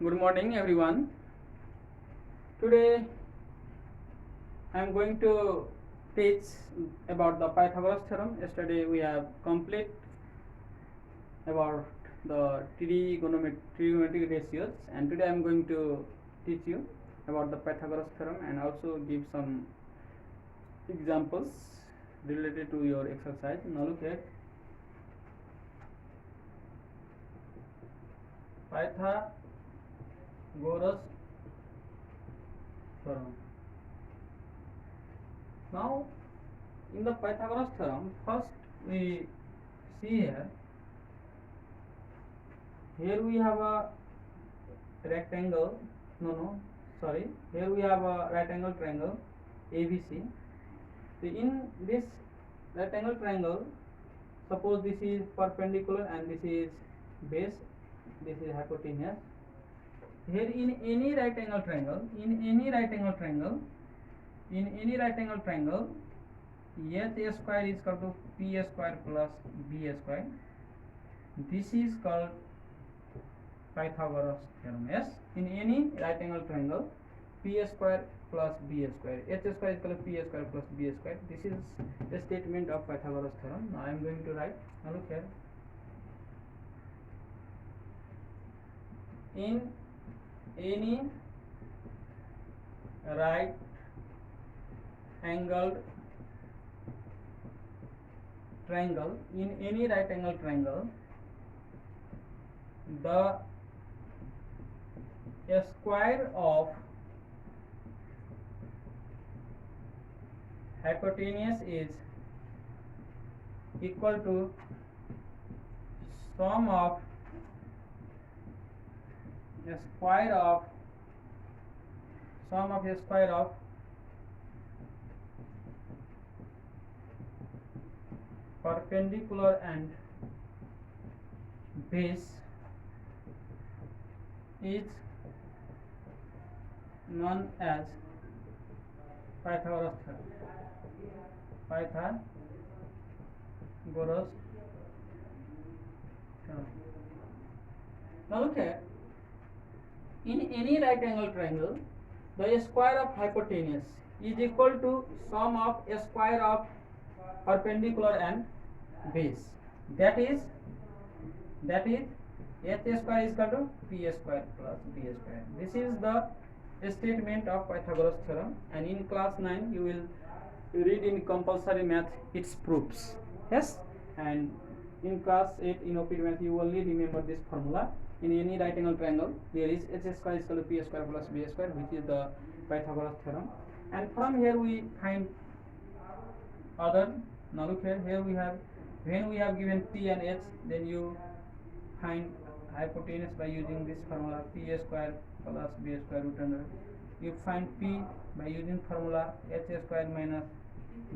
Good morning, everyone. Today I am going to teach about the Pythagoras theorem. Yesterday we have complete about the trigonometric ratios, and today I am going to teach you about the Pythagoras theorem and also give some examples related to your exercise. Now look at Pythagoras theorem. Now in the Pythagoras theorem, first we see here we have a rectangle, here we have a right angle triangle ABC. In this right angle triangle, suppose this is perpendicular and this is base, this is hypotenuse. Here in any right angle triangle, h square is equal to p square plus b square. This is called Pythagoras theorem. Yes, in any right angle triangle, p square plus b square, h square is equal to p square plus b square. This is the statement of Pythagoras theorem. Now I am going to write. Now look here. In any right angled triangle, the square of hypotenuse is equal to sum of a square of perpendicular and base is known as Pythagoras theorem. Now look at, in any right angle triangle, the square of hypotenuse is equal to sum of a square of perpendicular and base. That is h square is equal to p square plus b square. This is the statement of Pythagoras theorem, and in class 9 you will read in compulsory math its proofs. Yes, and in class 8 in OPT math you only remember this formula. In any right angle triangle, there is h square is equal to p square plus b square, which is the Pythagoras theorem. And from here we find other. Now look here we have, when we have given p and h, then you find hypotenuse by using this formula, p square plus b square root under. You find p by using formula h square minus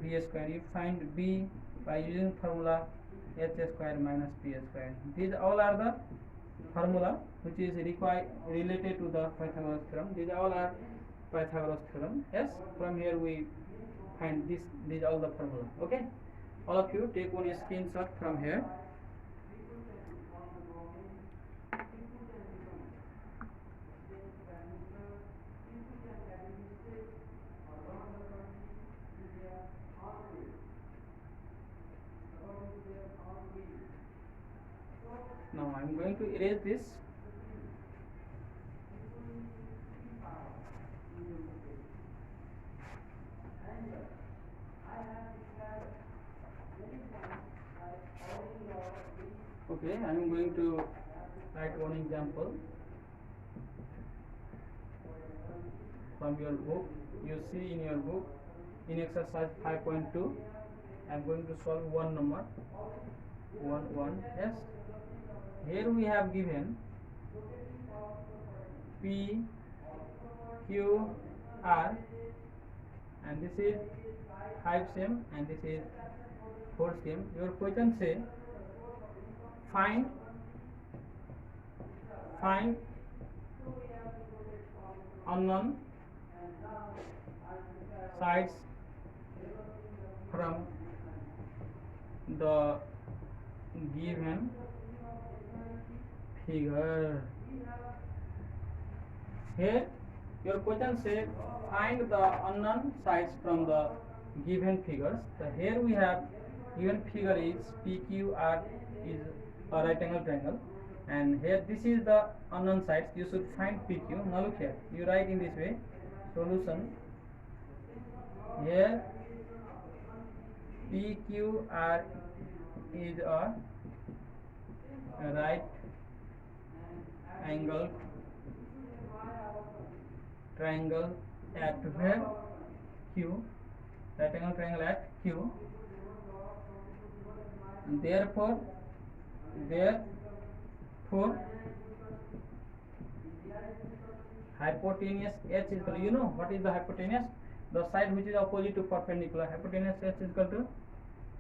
b square. You find b by using formula h square minus p square. These all are the formula which is related to the Pythagoras theorem. These all are Pythagoras theorem. Yes, from here we find these all the formula. Okay, all of you take one screenshot from here. Now I am going to erase this. Okay, I am going to write one example from your book. You see in your book, in exercise 5.2, I am going to solve one number 1. Yes, here we have given P, Q, R, and this is 5 same and this is 4 same. Your question say find unknown sides from the given figure. Here your question said find the unknown sides from the given figures. So here we have given figure is PQR is a right angle triangle, and here this is the unknown sides. You should find PQ. Now look here, you write in this way: solution. Here PQR is a right angle triangle at where Q, right angle triangle at Q, and therefore hypotenuse H is equal to, you know what is the hypotenuse? The side which is opposite to perpendicular. Hypotenuse H is equal to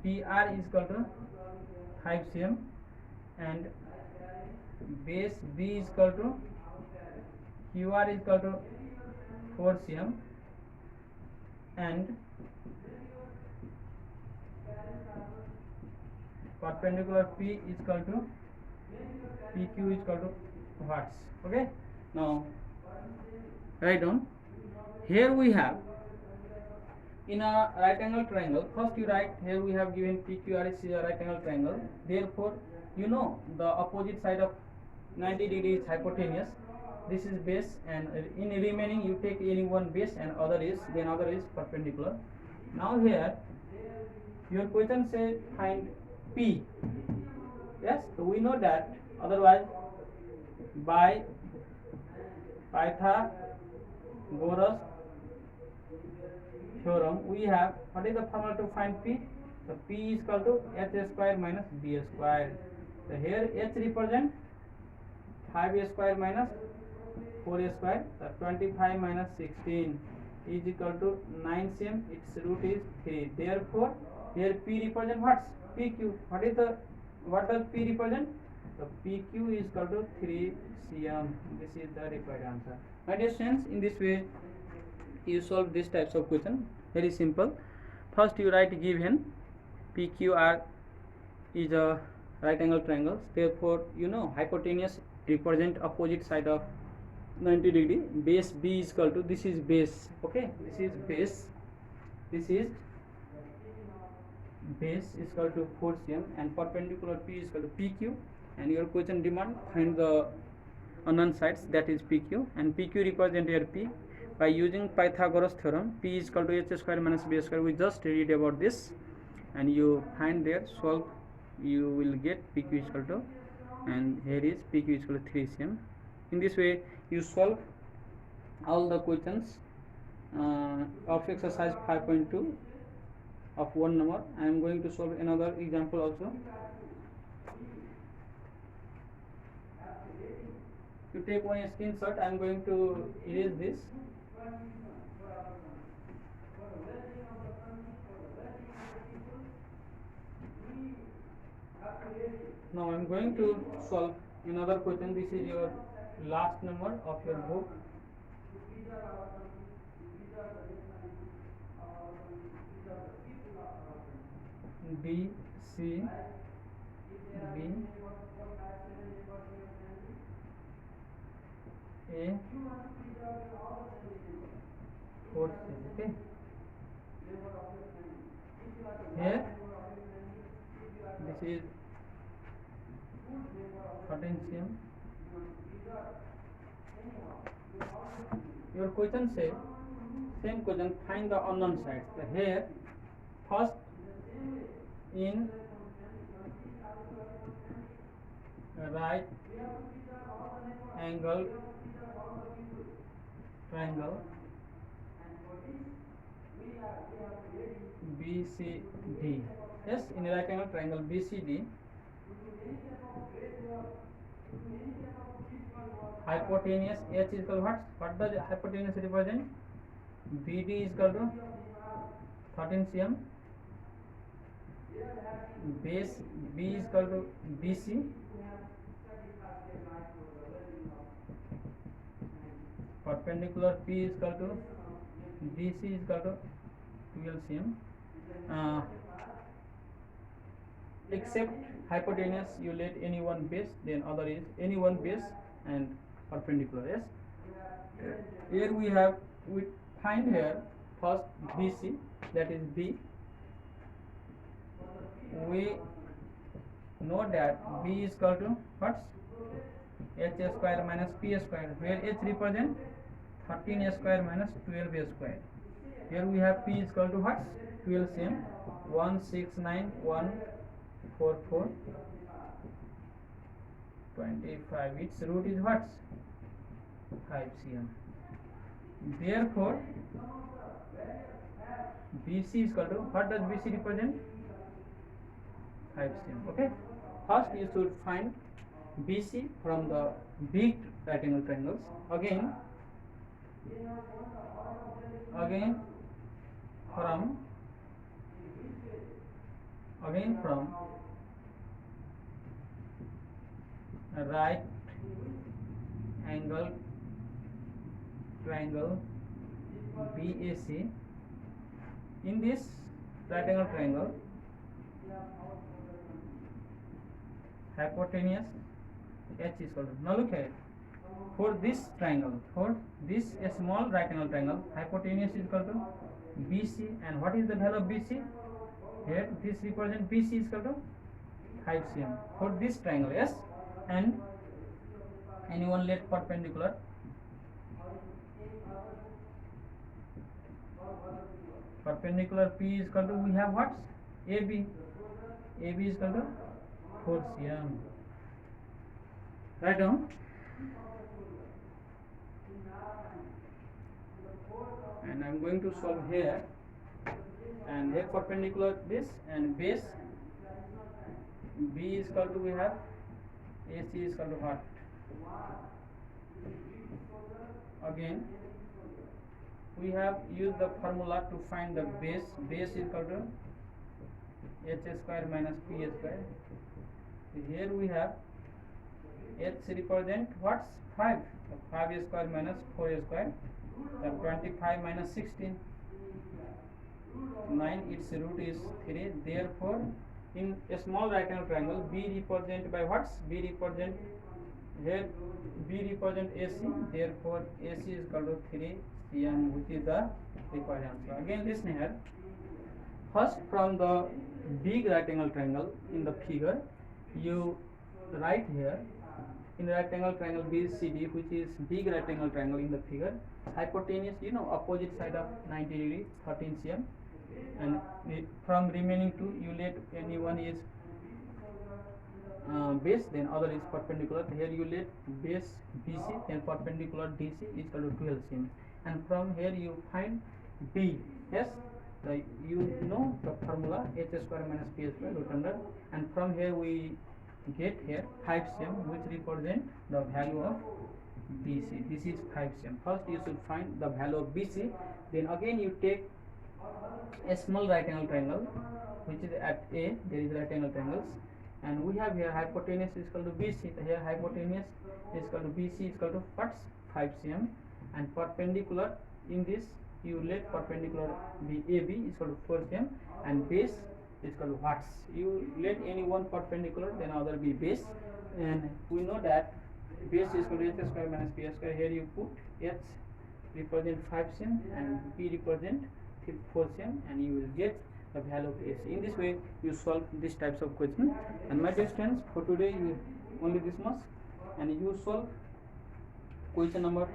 PR is equal to 5 cm, and base B is equal to QR is equal to 4 cm, and perpendicular P is equal to PQ is equal to watts. Okay, now write down. Here we have in a right angle triangle, first you write here we have given PQR is a right angle triangle, therefore you know the opposite side of 90 degree is hypotenuse. This is base, and in remaining you take any one base and other is perpendicular. Now here your question says find P. Yes, so we know that, otherwise by Pythagoras theorem we have, what is the formula to find P? So P is equal to h square minus b square. So here h represent 5a square minus 4a square. So 25 minus 16 is equal to 9 cm. Its root is 3. Therefore here P represent what? PQ. What does P represent? So PQ is equal to 3 cm. This is the required answer. My dear students, in this way you solve these types of question. Very simple. First you write given PQR is a right angle triangle, therefore you know hypotenuse represent opposite side of 90 degree. Base B is equal to, this is base, okay, this is base, this is base is equal to 4 cm, and perpendicular P is equal to PQ, and your question demand find the unknown sides, that is PQ, and PQ represent here P. By using Pythagoras theorem, P is equal to h square minus b square, we just read about this, and you find there, solve, you will get PQ is equal to, and here is PQ is equal to 3 cm. In this way you solve all the questions of exercise 5.2 of one number. I am going to solve another example also. To take one screenshot, I am going to erase this. Now I am going to solve another question. This is your last number of your book. B, C, B, A, 4, okay. Here this is 13 cm. Your question says, same question, find the unknown sides. So here first in right angle triangle BCD. Yes, in right angle triangle BCD, hypotenuse H is equal to what? What does hypotenuse represent? BD is equal to 13 cm. Base B is equal to BC. Perpendicular P is equal to BC is equal to 12 cm. Except hypotenuse, you let any one base, then other is any one base and perpendicular. Yes. Here we find here first BC, that is B. We know that B is equal to what's h square minus p square, where h represent 13 square minus 12 square. Here we have p is equal to what? 12 cm, 169,144, 25. Its root is what? 5 cm. Therefore, BC is equal to, what does BC represent? 5 cm. Okay. First, you should find BC from the big right angle triangles. Again from right angle triangle BAC. In this right angle triangle, hypotenuse h is equal to, now look here, for this triangle, for this a small right angle triangle, hypotenuse is equal to BC, and what is the value of BC? Here this represents BC is equal to 5 cm for this triangle, yes. And anyone let perpendicular P is equal to, we have what? AB is equal to 4 cm. Write down. And I am going to solve here, and here perpendicular this, and base B is equal to, we have AC is equal to what? Again we have used the formula to find the base. Base is equal to h square minus p square. Here we have h represent what's 5, 5 square minus 4 square, the 25 minus 16, 9, its root is 3. Therefore, in a small right angle triangle, B represented by what's? B represent here, B represent AC. Therefore, AC is equal to 3 cm, which is the required answer. Again, listen here. First, from the big right angle triangle in the figure, you write here in right angle triangle BCD, which is big right angle triangle in the figure, hypotenuse, opposite side of 90 degree, 13 cm, and from remaining two, you let any one is base, then other is perpendicular. Here you let base BC, then perpendicular DC is equal to 12 cm, and from here you find B. Yes, you know the formula, h square minus p square root under, and from here we get here 5 cm, which represent the value of BC. This is 5 cm. First you should find the value of BC, then again you take a small right angle triangle, which is at A, there is right angle triangles, and we have here hypotenuse is equal to BC. Here hypotenuse is equal to BC is equal to what's? 5 cm, and perpendicular in this you let perpendicular be AB is equal to 4 cm, and base is equal to what's? You let any one perpendicular, then other be base, and we know that base is equal to h square minus p square. Here you put h represent 5 cm and p represent 4 cm, and you will get the value of AC. In this way you solve these types of questions. And my dear students, for today only this much, and you solve question number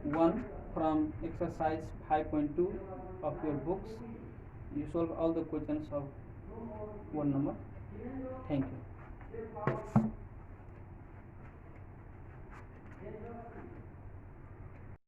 1 from exercise 5.2 of your books. You solve all the questions of 1 number. Thank you.